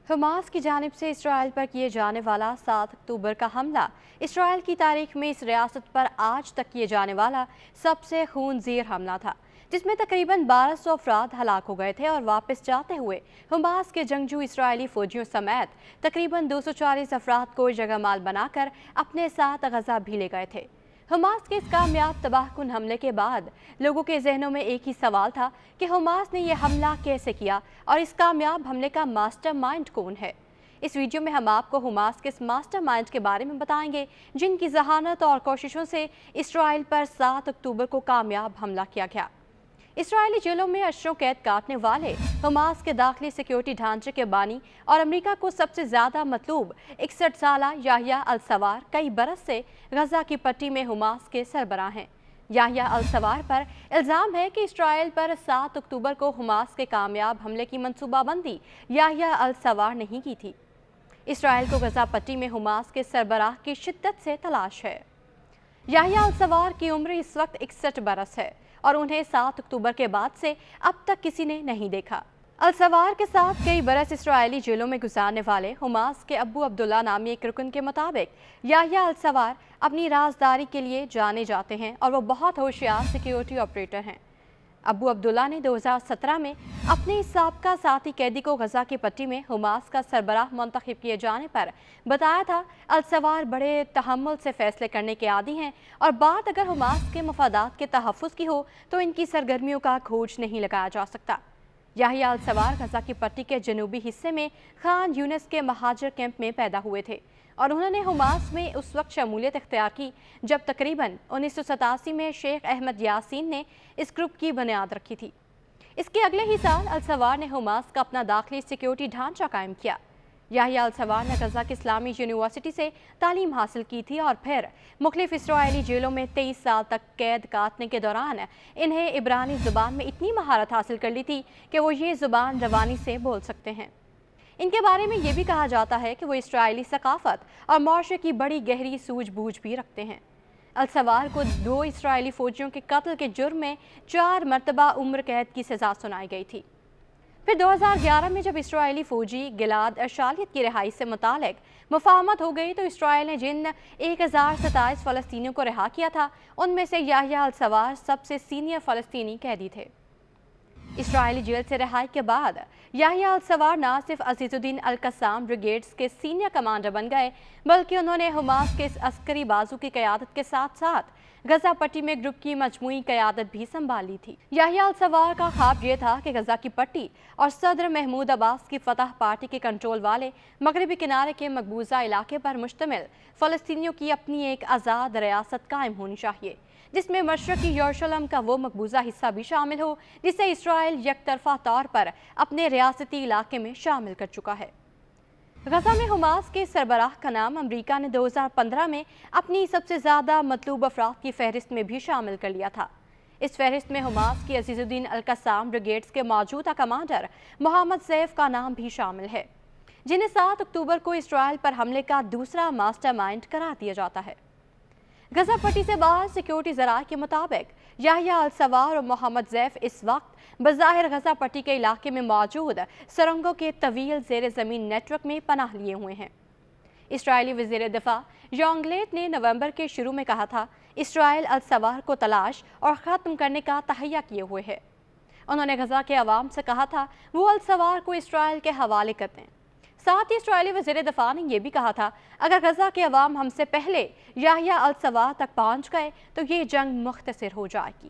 Hamas की जानिब से इसराइल पर किए जाने वाला 7 अक्टूबर का हमला इसराइल की तारीख में इस रियासत पर आज तक किए जाने वाला सबसे खूनज़ीर हमला था, जिसमें तकरीबन 1200 अफराद हलाक हो गए थे और वापस जाते हुए हमास के जंगजू इसराइली फौजियों समेत तकरीबन 240 अफराद को जगह माल बनाकर अपने साथ गजा भी ले गए थे। हमास के इस कामयाब तबाहकुन हमले के बाद लोगों के जहनों में एक ही सवाल था कि हमास ने यह हमला कैसे किया और इस कामयाब हमले का मास्टरमाइंड कौन है। इस वीडियो में हम आपको हमास के इस मास्टरमाइंड के बारे में बताएंगे, जिनकी जहानत और कोशिशों से इसराइल पर 7 अक्टूबर को कामयाब हमला किया गया। इसराइली जेलों में अशरों कैद काटने वाले हमास के दाखिली सिक्योरिटी ढांचे के बानी और अमेरिका को सबसे ज़्यादा मतलूब 61 साला याहिया अल-सवार कई बरस से गजा की पट्टी में हमास के सरबराह हैं। याहिया अल-सवार पर इल्ज़ाम है कि इसराइल पर 7 अक्टूबर को हमास के कामयाब हमले की मनसूबाबंदी याहिया अल-सवार नहीं की थी। इसराइल को गजा पट्टी में हमास के सरबराह की शिद्दत से तलाश है। याहिया अल-सवार की उम्र इस वक्त 61 बरस है और उन्हें 7 अक्टूबर के बाद से अब तक किसी ने नहीं देखा। अल-सवार के साथ कई बरस इसराइली जेलों में गुजारने वाले हमास के अबू अब्दुल्ला नामी एक रुकन के मुताबिक याहिया अल-सवार अपनी राजदारी के लिए जाने जाते हैं और वो बहुत होशियार सिक्योरिटी ऑपरेटर हैं। अबू अब्दुल्ला ने 2017 में अपने साबका साथी कैदी को गजा की पट्टी में हमास का सरबराह मुंतखब किए जाने पर बताया था, अल-सवार बड़े तहम्मुल से फैसले करने के आदी हैं और बात अगर हमास के मफादात के तहफ़्फ़ुज़ की हो तो इनकी सरगर्मियों का खोज नहीं लगाया जा सकता। याहिया अल-सवार गजा की पट्टी के जनूबी हिस्से में खान यूनिस के महाजर कैंप में पैदा हुए थे और उन्होंने हमास में उस वक्त शमूलियत इख्तियार की जब तकरीबन 1987 में शेख अहमद यासीन ने इस ग्रुप की बुनियाद रखी थी। इसके अगले ही साल अल-सवार ने हमास का अपना दाखिली सिक्योरिटी ढांचा कायम किया। याहिया अल-सवार ने गजा की इस्लामी यूनिवर्सिटी से तालीम हासिल की थी और फिर मुख्तलिफ इसराइली जेलों में 23 साल तक कैद काटने के दौरान इन्हें इब्रानी ज़ुबान में इतनी महारत हासिल कर ली थी कि वो ये ज़ुबान रवानी से बोल सकते हैं। इनके बारे में ये भी कहा जाता है कि वो इसराइली सकाफत और माशरे की बड़ी गहरी सूझबूझ भी रखते हैं। अल-सवार को 2 इसराइली फौजियों के कत्ल के जुर्म में 4 मरतबा उम्र कैद की सज़ा सुनाई गई थी। फिर 2011 में जब इसराइली फौजी गिलाद अशालियत की रिहाई से मुतालिक मुफाहमत हो गई तो इसराइल ने जिन 1027 फ़लस्तीनियों को रिहा किया था, उनमें से याहिया अल-सवार सबसे सीनियर फ़लस्तीनी कैदी थे। इसराइली जेल से रिहाई के बाद याहिया अल-सवार न सिर्फ अजीजुद्दीन अल-कस्साम ब्रिगेड्स के सीनियर कमांडर बन गए, बल्कि उन्होंने हमास के इस अस्करी बाजू की क़यादत के साथ साथ गजा पट्टी में ग्रुप की मजमूई क़यादत भी संभाल ली थी। याहिया अल-सवार का ख्वाब ये था कि गजा की पट्टी और सदर महमूद अब्बास की फतह पार्टी के कंट्रोल वाले मगरबी किनारे के मकबूजा इलाके पर मुश्तमिल फ़लस्तीनियों की अपनी एक आज़ाद रियासत कायम होनी चाहिए, जिसमें मशरक़ी यरूशलेम का वो मकबूजा हिस्सा भी शामिल हो जिसे इसराइल यकतरफा तौर पर अपने रियासती इलाके में शामिल कर चुका है। गजा में हमास के सरबराह का नाम अमेरिका ने 2015 में अपनी सबसे ज़्यादा मतलूब अफराद की फहरिस्त में भी शामिल कर लिया था। इस फहरिस्त में हमास की अजीजुद्दीन अल-कस्साम ब्रिगेड्स के मौजूदा कमांडर मोहम्मद सैफ का नाम भी शामिल है, जिन्हें 7 अक्टूबर को इसराइल पर हमले का दूसरा मास्टरमाइंड करार दिया जाता है। गजा पट्टी से बाहर सिक्योरिटी ज़राए के मुताबिक याहिया अल-सवार और मोहम्मद सैफ इस वक्त बज़ाहिर गजा पट्टी के इलाके में मौजूद सुरंगों के तवील ज़ेर ज़मीन नेटवर्क में पनाह लिए हुए हैं। इसराइली वज़ीर दिफा योंगलेट ने नवंबर के शुरू में कहा था, इसराइल अल-सवार को तलाश और ख़त्म करने का तहैया किए हुए है। उन्होंने गजा के अवाम से कहा था वो अल-सवार को इसराइल के हवाले कर दें। साथ ही इसराइली वज़ीर दिफा ने यह भी कहा था, अगर गजा के अवाम हमसे पहले याहिया अल-सवार तक पहुँच गए तो ये जंग मुख्तसर हो जाएगी।